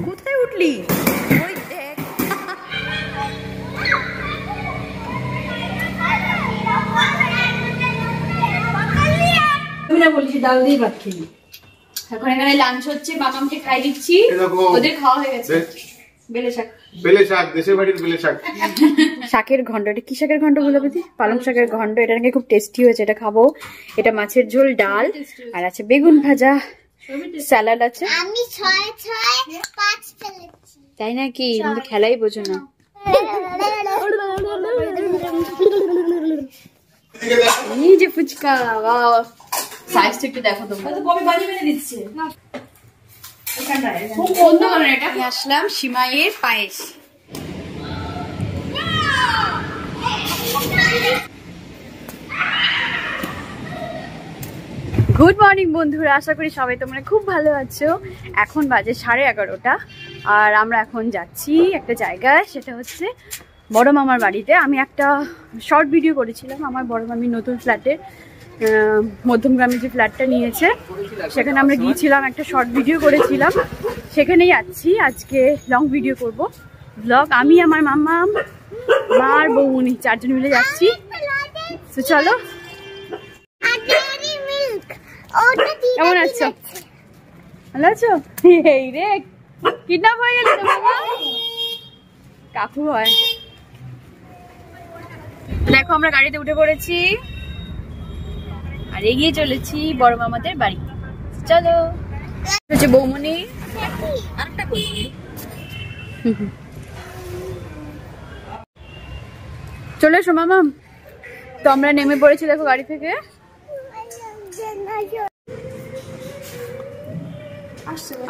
কোথায় উঠলি? ওই দেখ। বলছি ডাল দিয়ে ভাত খেলি। এখন এখানে লাঞ্চ হচ্ছে, বাবামকে খাই দিচ্ছি, ওদের খাওয়া হয়ে গেছে। বেলে শাক, বেলে শাক, দেশের বাড়ির বেলে শাক। শাকের ঘন্ট, এটা কি শাকের ঘন্ট বলো দিদি? পালং শাকের ঘন্ট। এটা নাকি খুব টেস্টি হয়েছে, এটা খাবো। এটা মাছের ঝোল, ডাল, আর আছে বেগুন ভাজা, স্যালাড আছে। আমি 6-6-5 ফেলেছি। তাই নাকি? তুমি খেলাই বোঝো না। এই যে ফুচকা, ওয়াও, সাইজটা একটু দেখো তোমরা। তো বমি বাজি মেরে দিচ্ছে না। আসলাম সিমাইয়ের পায়েস। গুড মর্নিং বন্ধুরা, আশা করি সবাই তোমরা খুব ভালো আছো। এখন বাজে 11:30 আর আমরা এখন যাচ্ছি একটা জায়গায়, সেটা হচ্ছে বড় মামার বাড়িতে। আমি একটা শর্ট ভিডিও করেছিলাম আমার বড় মামির নতুন ফ্ল্যাটে, মধ্যমগ্রামে যে ফ্ল্যাটটা নিয়েছে সেখানে আমরা গিয়েছিলাম, একটা শর্ট ভিডিও করেছিলাম। সেখানেই যাচ্ছি আজকে, লং ভিডিও করব ব্লগ। আমি, আমার মামা, মা আর বৌমনি 4 জন মিলে যাচ্ছি। তো চলো। কেমন আছো? ভালো আছো? এই রে, কিডন্যাপ হয়ে গেল তো বাবা। কাকু হয়। দেখো আমরা গাড়িতে উঠে পড়েছি আর এগিয়ে চলেছি বড় মামাদের বাড়ি। চলো। হচ্ছে বৌমনি, চলে এসো মামা। তো আমরা নেমে পড়েছি দেখো গাড়ি থেকে।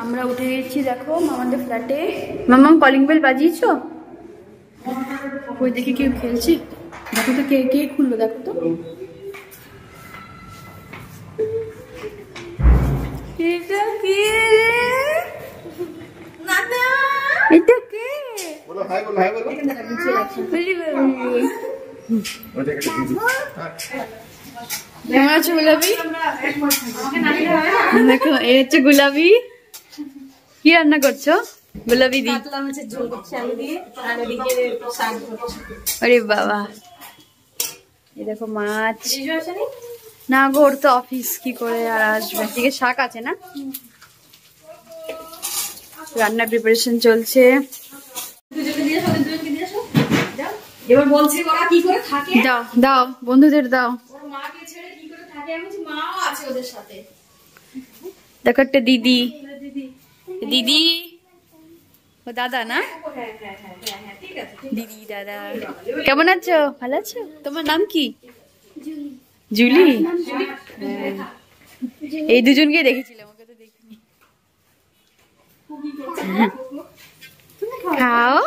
আমরা উঠে গেছি দেখো মামাদের ফ্ল্যাটে। মামা কলিং বেল বাজিয়েছো? ওই দেখে কেউ খেলছি, দেখো তো কে কে খুললো, দেখো তো। এটা কে? এটা কে? বলো হাই, বলো হাই, বলো। কেমন আছো গোলাপি? দেখো এই হচ্ছে গোলাপি। কি রান্না করছো গোলাপি দি? আরে বাবা, এই দেখো মাছ। না গো, ওর তো অফিস, কি করে আর আসবে। এদিকে শাক আছে না, রান্নার প্রিপারেশন চলছে। এবার বলছি ওরা কি করে থাকে। দাও দাও, বন্ধুদের দাও। ওর মাকে ছেড়ে কি করে থাকে, আমি বলছি মাও আছে ওদের সাথে। দেখো একটা দিদি, দিদি ও দাদা না, দিদি দাদা। কেমন আছো? ভালো আছো? তোমার নাম কি? জুলি। এই দুজনকে দেখেছিলাম, ওকে তো দেখিনি। খাও,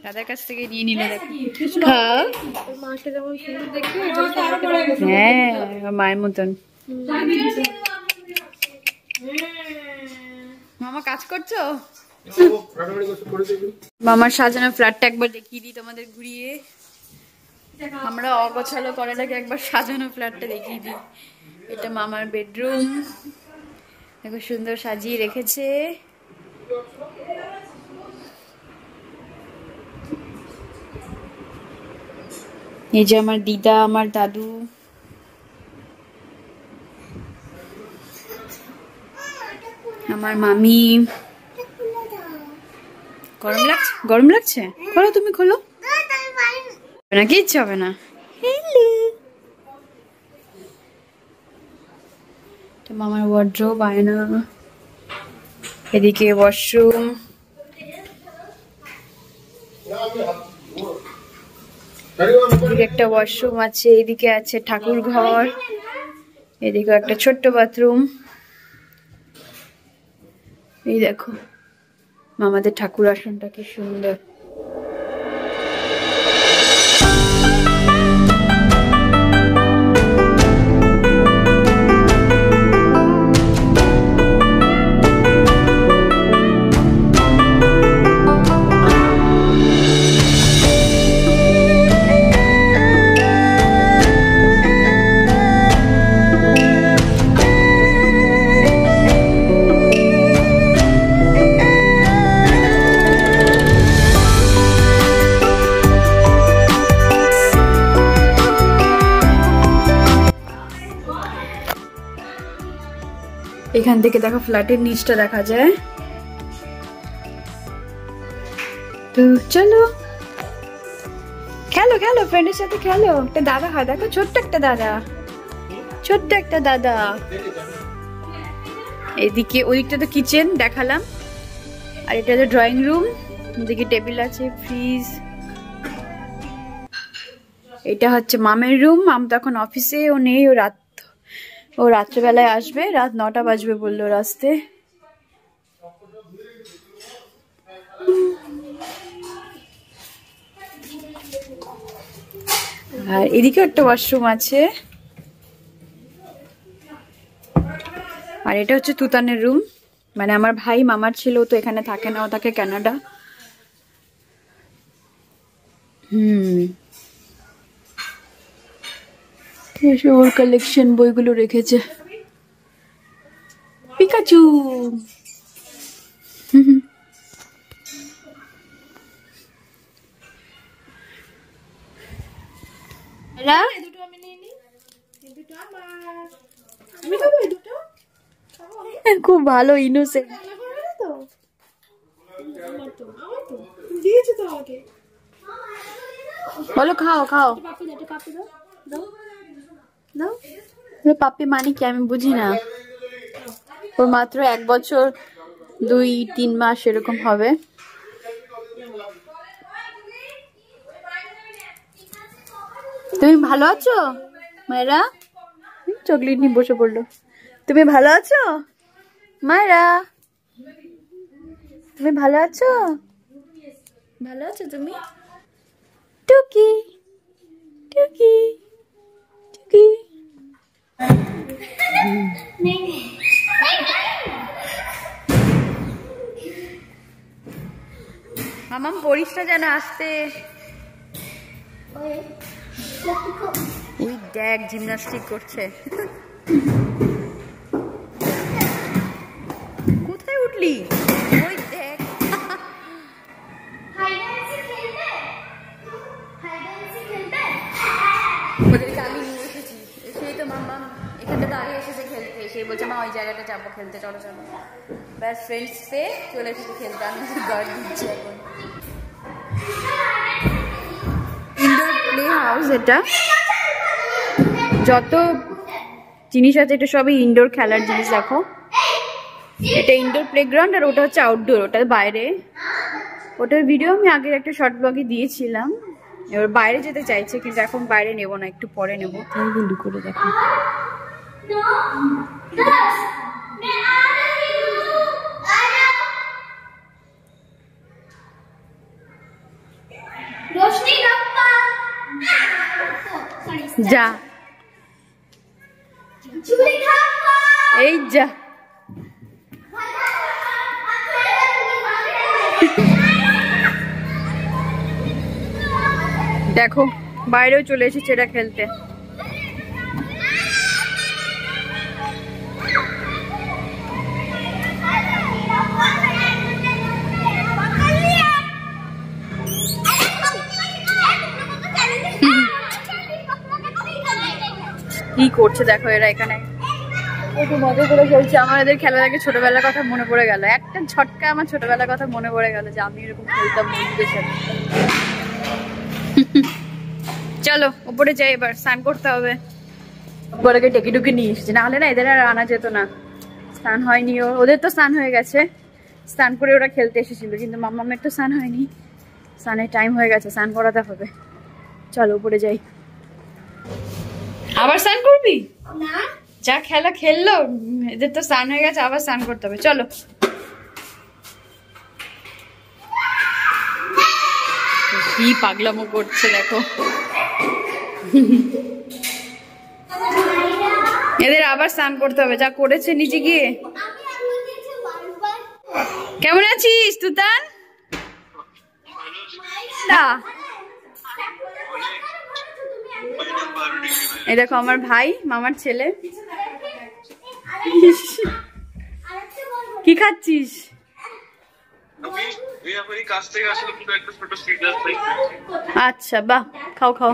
দাদার কাছ থেকে নিয়ে নিলে। খাও। হ্যাঁ, মায়ের মতন। মামা কাজ করছো? মামার সাজানো ফ্ল্যাটটা একবার দেখিয়ে দিই তোমাদের ঘুরিয়ে। আমরা অগোছালো করে লাগে, একবার সাজানো ফ্ল্যাটটা দেখিয়ে দিই। এটা মামার বেডরুম, দেখো সুন্দর সাজিয়ে রেখেছে। এই যে আমার দিদা, আমার দাদু। আমার মামি। গরম লাগছে? গরম লাগছে? খোলো, তুমি খোলো না, কিচ্ছু হবে না। মামার ওয়ার্ড্রোব, আয়না, এদিকে ওয়াশরুম, এদিকে একটা ওয়াশরুম আছে, এদিকে আছে ঠাকুর ঘর, এদিকে একটা ছোট্ট বাথরুম। এই দেখো মামাদের ঠাকুর আসনটা কি সুন্দর। এখান থেকে দেখো ফ্ল্যাটের নিচটা দেখা যায়। তো চলো খেলো খেলো, ফ্রেন্ডের সাথে খেলো। একটা দাদা হয় দেখো, ছোট্ট একটা দাদা, ছোট্ট একটা দাদা। এদিকে ওইদিকটা তো কিচেন দেখালাম, আর এটা হলো ড্রয়িং রুম। এদিকে টেবিল আছে, ফ্রিজ। এটা হচ্ছে মামের রুম। মাম তো এখন অফিসে, ও নেই, ও রাত্রেবেলায় আসবে, রাত 9টা বাজবে বললো আসতে। আর এদিকে একটা ওয়াশরুম আছে। আর এটা হচ্ছে তুতানের রুম, মানে আমার ভাই মামার ছিল, তো এখানে থাকে না, ও থাকে কানাডা। ওর কালেকশন বইগুলো রেখেছে। পিকাচু। খুব ভালো, ইনোসেন্ট। বলো খাও খাও। পাপ্পি মানে কি আমি বুঝি না। ওর মাত্র 1 বছর 2-3 মাস এরকম হবে। তুমি ভালো আছো মায়েরা? চকলেট নিয়ে বসে পড়লো। তুমি ভালো আছো মায়েরা? তুমি ভালো আছো? ভালো আছো তুমি? টুকি টুকি টুকি। মামাম পরিষ্টা যেন আসতে। ওই দেখ জিমনাস্টিক করছে। কোথায় উঠলি? ওই দেখ। ওদেরকে আমি নিয়ে এসেছি, সেই তো মাম্মা এখানটা দাঁড়িয়ে এসেছে খেলতে। সেই বলছে মা ওই জায়গাটা যাবো খেলতে, চলো চলো। ব্যাস ফ্রেন্ডস পেয়ে চলে এসেছে খেলতে। আমি গার্ড দিচ্ছি এখন। ইনডোর প্লে হাউস এটা, যত জিনিস আছে এটা সবই ইনডোর খেলার জিনিস। দেখো এটা ইনডোর প্লেগ্রাউন্ড, আর ওটা হচ্ছে আউটডোর, ওটা বাইরে। ওটার ভিডিও আমি আগের একটা শর্ট ব্লগে দিয়েছিলাম। এবার বাইরে যেতে চাইছে, কিন্তু এখন বাইরে নেব না, একটু পরে নেবো। গুন্ডু করে দেখো। যা এই যা। দেখো বাইরেও চলে এসেছে এটা খেলতে। কি করছে দেখো এরা এখানে, একটু মজা করে খেলছে। আমার এদের খেলা দেখে ছোটবেলার কথা মনে পড়ে গেল। একটা ঝটকা আমার ছোটবেলার কথা মনে পড়ে গেল, যে আমি এরকম খেলতাম বন্ধুদের সাথে। চলো উপরে যাই, এবার স্নান করতে হবে। উপরে টেকে টুকে নিয়ে এসেছে, না হলে না এদের আর আনা যেত না। স্নান হয়নি ওদের, তো স্নান হয়ে গেছে। স্নান করে ওরা খেলতে এসেছিল, কিন্তু মাম্মামের তো স্নান হয়নি। স্নানের টাইম হয়ে গেছে, স্নান করাতে হবে। চলো উপরে যাই। আবার স্নান করবি? না, যা খেলা খেললো, এদের তো স্নান হয়ে গেছে, আবার স্নান করতে হবে। চলো। কি পাগলামো করছে দেখো। এদের আবার স্নান করতে হবে, যা করেছে নিচে গিয়ে। কেমন আছিস তুতান? এই দেখো আমার ভাই মামার ছেলে। কি খাচ্ছিস? আচ্ছা বাহ, খাও খাও।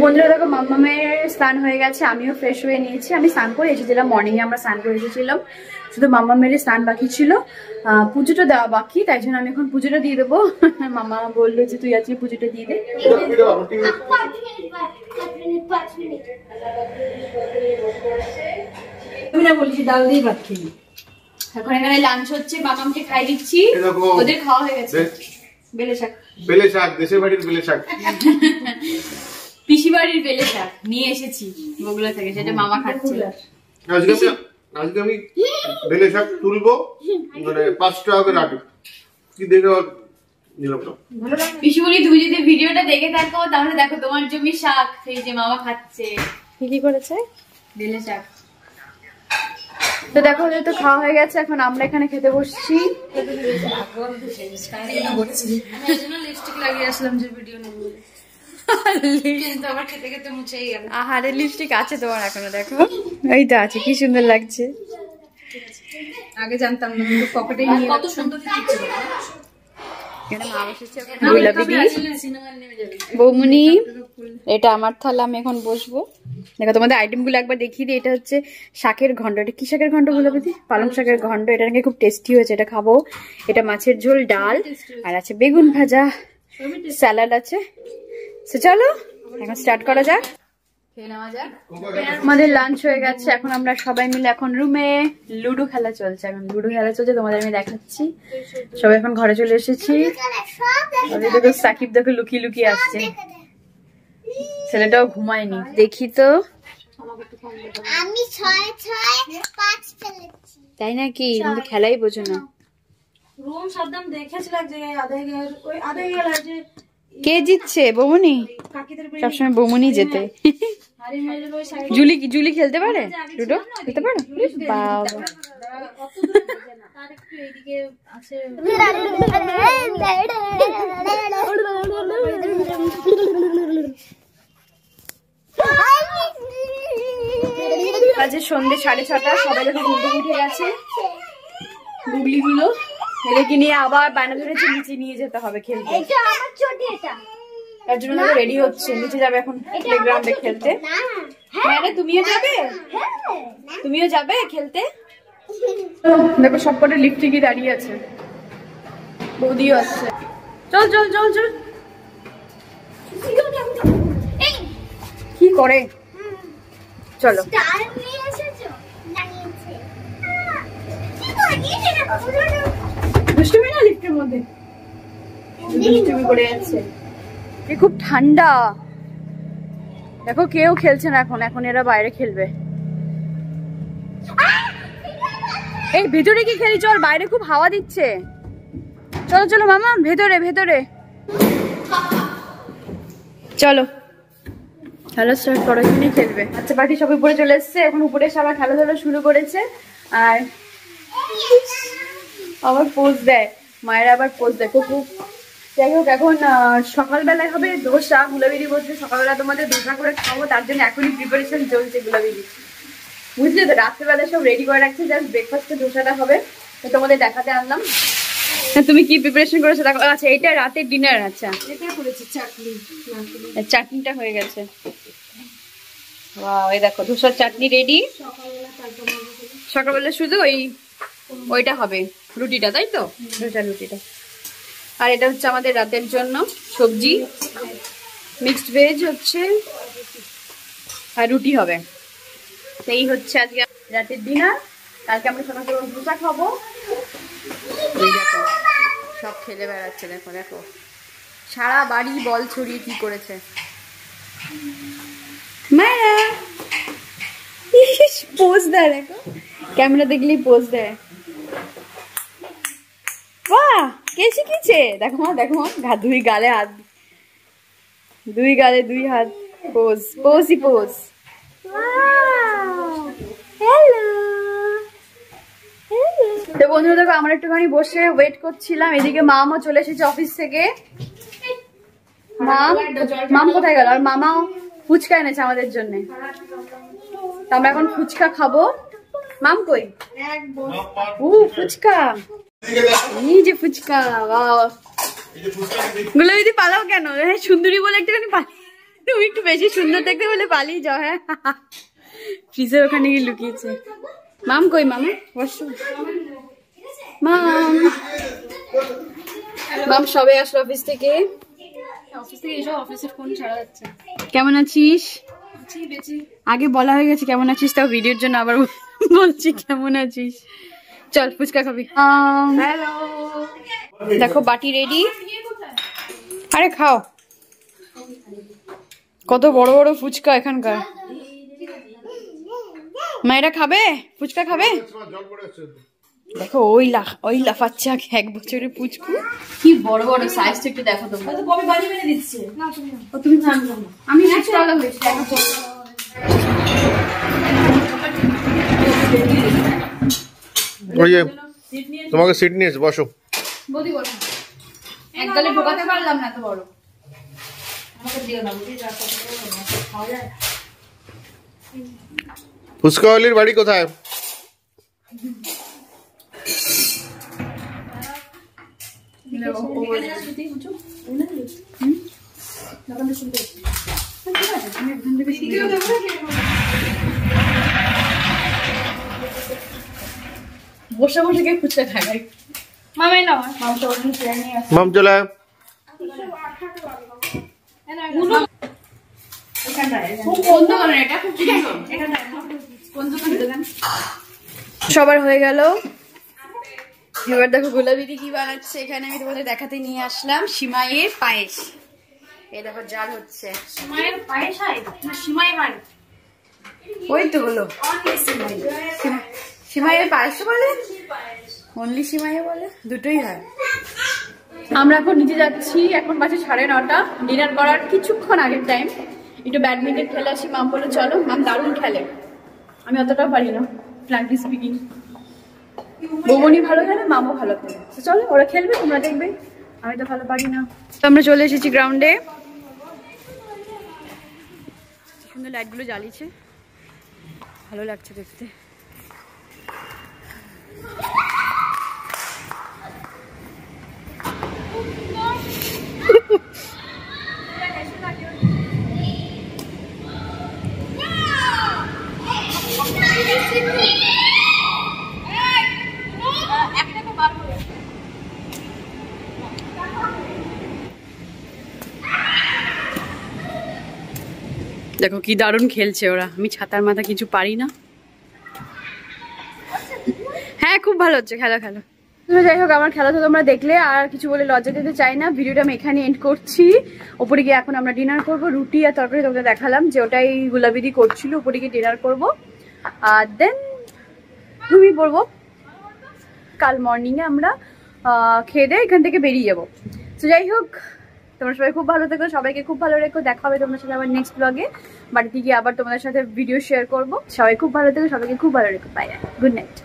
বন্ধুরা দেখো মাম্মামের স্নান হয়ে গেছে, আমিও ফ্রেশ হয়ে নিয়েছি। আমি স্নান করে এসেছিলাম, মর্নিং এ আমরা স্নান করে এসেছিলাম, শুধু মাম্মামের স্নান বাকি ছিল, পুজোটা দেওয়া বাকি, তাই জন্য আমি এখন পুজোটা দিয়ে দেবো। মামা বললো যে তুই আজকে পুজোটা দিয়ে দে। তুমি না বলিস ডাল দিয়ে ভাত খেলি। এখন এখানে লাঞ্চ হচ্ছে, মামামকে খাই দিচ্ছি, ওদের খাওয়া হয়ে গেছে। বেলে শাক, বেলে শাক, দেশের বাড়ির বেলে শাক, পিসি বাড়ির বেলে শাক নিয়ে এসেছি বগুড়া থেকে, সেটা মামা খাচ্ছে। আজকে আমি বেলে শাক তুলবো, মানে 5 টাকা করে রাখি, কি দেখে নিলাম না। পিসি বলি তুমি যদি ভিডিওটা দেখে থাকো তাহলে দেখো তোমার জমি শাক, সেই যে মামা খাচ্ছে। কি করেছে? বেলে শাক। তো দেখো ওদের তো খাওয়া হয়ে গেছে, এখন আমরা এখানে খেতে বসছি। লিপস্টিক লাগিয়ে আসলাম যে ভিডিও নেব বলে, কিন্তু আবার খেতে খেতে মুছেই গেল। আহারে লিপস্টিক আছে তোমার এখনো, দেখো এই তো আছে, কি সুন্দর লাগছে। আগে জানতাম না, কিন্তু পকেটে নিয়ে কত সুন্দর দিচ্ছে। বৌমনি, এটা আমার থালা, আমি এখন বসবো। দেখো তোমাদের আইটেম গুলো একবার দেখিয়ে দিই। এটা হচ্ছে শাকের ঘন্ট, এটা কি শাকের ঘন্ট বলে দিদি? পালং শাকের ঘন্ট, এটা নাকি খুব টেস্টি হয়েছে, এটা খাবো। এটা মাছের ঝোল, ডাল, আর আছে বেগুন ভাজা, স্যালাড আছে। চলো এখন স্টার্ট করা যাক। আমাদের লাঞ্চ হয়ে গেছে, এখন আমরা সবাই মিলে এখন রুমে লুডো খেলা চলছে। এখন লুডো খেলা চলছে, তোমাদের আমি দেখাচ্ছি। সবাই এখন ঘরে চলে এসেছি। দেখো সাকিব দেখো লুকিয়ে লুকিয়ে আসছে, ছেলেটাও ঘুমায়নি। দেখি তো, আমি 6-6-5 ফেলেছি। তাই নাকি? কিন্তু খেলাই বোঝো না। রুম সাবধান দেখেছিলাম যে আধে গেল যে কে জিতছে? বৌমনি? সবসময় বৌমনি যেতে। জুলি খেলতে পারে লুডো? খেলতে পারে? বাবা আজ সন্ধ্যে 6:30, সবাই যখন ঘুরতে উঠে গেছে। গুগলি গুলো এদেরকে নিয়ে আবার বায়না ধরেছে নিচে নিয়ে যেতে হবে খেলতে। তার জন্য রেডি হচ্ছে, নিচে যাবে এখন প্লেগ্রাউন্ডে খেলতে। হ্যাঁ রে, তুমিও যাবে? তুমিও যাবে খেলতে? দেখো সবকটা লিফট থেকে দাঁড়িয়ে আছে, বৌদিও আসছে। চল চল চল চল। কি করে? চলো। দুষ্টুমি না লিফটের মধ্যে, দুষ্টুমি করে যাচ্ছে। খুব ঠান্ডা, দেখো কেউ খেলছে না এখন, এখন এরা বাইরে খেলবে। এই ভেতরে কি খেলি? চল, বাইরে খুব হাওয়া দিচ্ছে। চলো চলো মামা, ভেতরে ভেতরে চলো। খেলা স্টার্ট করো, এখানেই খেলবে। আচ্ছা পার্টি সব উপরে চলে এসছে, এখন উপরে সবাই খেলাধুলা শুরু করেছে। আর আবার পোজ দেয়, মায়েরা আবার পোজ দেয় খুব। যাই হোক, এখন সকালবেলায় হবে ধোসা। গুলাবিদি বলছে সকালবেলা তোমাদের ধোসা করে খাবো, তার জন্য এখনই প্রিপারেশন চলছে গুলাবিদি, বুঝলে তো? রাত্রেবেলা সব রেডি করে রাখছে, জাস্ট ব্রেকফাস্টে ধোসাটা হবে, তো তোমাদের দেখাতে আনলাম। তুমি কি প্রিপারেশন করেছো দেখো? আচ্ছা এটা রাতের ডিনার। আচ্ছা চাটনিটা হয়ে গেছে। ওয়াও, এই দেখো ধোসার চাটনি রেডি। সকালবেলা শুধু ওইটা হবে, রুটিটা, তাই তো? ধোসার রুটিটা। আর এটা হচ্ছে আমাদের রাতের জন্য সবজি, মিক্সড ভেজ হচ্ছে, আর রুটি হবে। এই হচ্ছে আজকে রাতের ডিনার। কালকে আমরা সকাল সকাল ধোসা খাবো। দেখো সব খেলে বেড়াচ্ছে, দেখো দেখো সারা বাড়ি বল ছড়িয়ে কি করেছে। মায়া পোজ দেয়, দেখো ক্যামেরা দেখলেই পোজ দেয়। বাহ, কে শিখিয়েছে? দেখো মা, দেখো মা, দুই গালে হাত, দুই গালে দুই হাত, পোজ পোজই পোজ। হ্যালো। তো বন্ধুরা দেখো, আমরা একটুখানি বসে ওয়েট করছিলাম। এদিকে মামও চলে এসেছে অফিস থেকে। মাম কোথায় গেল? আর মামাও ফুচকা এনেছে আমাদের জন্য, তো আমরা এখন ফুচকা খাবো। মাম কই? ফুচকা, এই যে ফুচকা। গুলো দিদি পালাও কেন? সুন্দরী বলে একটুখানি তুমি একটু বেশি সুন্দর দেখতে বলে পালিয়ে যাও। হ্যাঁ, ফ্রিজের ওখানে গিয়ে লুকিয়েছে। মাম কই? মামা বসো। মাম মাম সবে আসলো অফিস থেকে। অফিসের ফোন ছাড়া যাচ্ছে। কেমন আছিস? আগে বলা হয়ে গেছে কেমন আছিস, তাও ভিডিওর জন্য আবার বলছি কেমন আছিস। চল ফুচকা খাবি। দেখো বাটি রেডি। আরে খাও, কত বড় বড় ফুচকা এখানকার। মায়েরা খাবে ফুচকা খাবে? দেখো ওই লাফাচ্ছে 1 বছরের পুচকু, কি বড় বড় সাইজ। একটু দেখো তোমরা। ববি বাড়ি মেরে দিচ্ছে। তুমি জানো না আমি নেক্সট আলাদা হয়েছি। ওই যে তোমাকে সিট নিয়েছে, বসো। বদি বসো। এক গালে ঢোকাতে পারলাম না, এত বড়। ফুচকাওয়ালির বাড়ি কোথায়? বসে বসে কে ফুচকা খায়? মামাই না মাম চলে আয়। সবার হয়ে গেল। এবার দেখো গোলাবিদি কি বানাচ্ছে এখানে। আমি তোমাদের দেখাতে নিয়ে আসলাম সিমাইয়ের পায়েস। এই দেখো জাল হচ্ছে। সিমাইয়ের পায়েস হয় না সিমাই হয়? ওই তো হলো সিমাইয়ের পায়েস বলে, অনলি সিমাইয়ে বলে, দুটোই হয়। আমরা এখন নিচে যাচ্ছি। এখন বাজে 9:30। ডিনার করার কিছুক্ষণ আগের টাইম। একটু ব্যাডমিন্টন খেলে আসি। মাম বলে চলো। মাম দারুণ খেলে, আমি অতটাও পারি না, ফ্র্যাঙ্কলি স্পিকিং। বৌমনি ভালো খেলে, মামও ভালো খেলে। তো চলো ওরা খেলবে, তোমরা দেখবে। আমি তো ভালো পারি না। তো আমরা চলে এসেছি গ্রাউন্ডে। সুন্দর লাইটগুলো জ্বালিয়েছে, ভালো লাগছে দেখতে। দেখো কি দারুণ খেলছে ওরা। আমি ছাতার মাথা কিছু পারি না। হ্যাঁ খুব ভালো হচ্ছে, খেলা খেলো। যাই হোক আমার খেলা তো তোমরা দেখলে, আর কিছু বলে লজ্জা দিতে চাই না। ভিডিওটা আমি এখানে এন্ড করছি। ওপরে গিয়ে এখন আমরা ডিনার করবো। রুটি আর তরকারি তোমাদের দেখালাম, যে ওটাই গোলাবিদি করছিল। ওপরে গিয়ে ডিনার করবো, আর দেন ঘুমিয়ে পড়বো। কাল মর্নিংয়ে আমরা খেয়ে দিয়ে এখান থেকে বেরিয়ে যাবো। তো যাই হোক তোমরা সবাই খুব ভালো থেকো, সবাইকে খুব ভালো রেখো। দেখা হবে তোমার সাথে আবার নেক্সট ব্লগে। বাড়িতে গিয়ে আবার তোমাদের সাথে ভিডিও শেয়ার করবো। সবাই খুব ভালো থেকো, সবাইকে খুব ভালো রেখো। Bye, good night.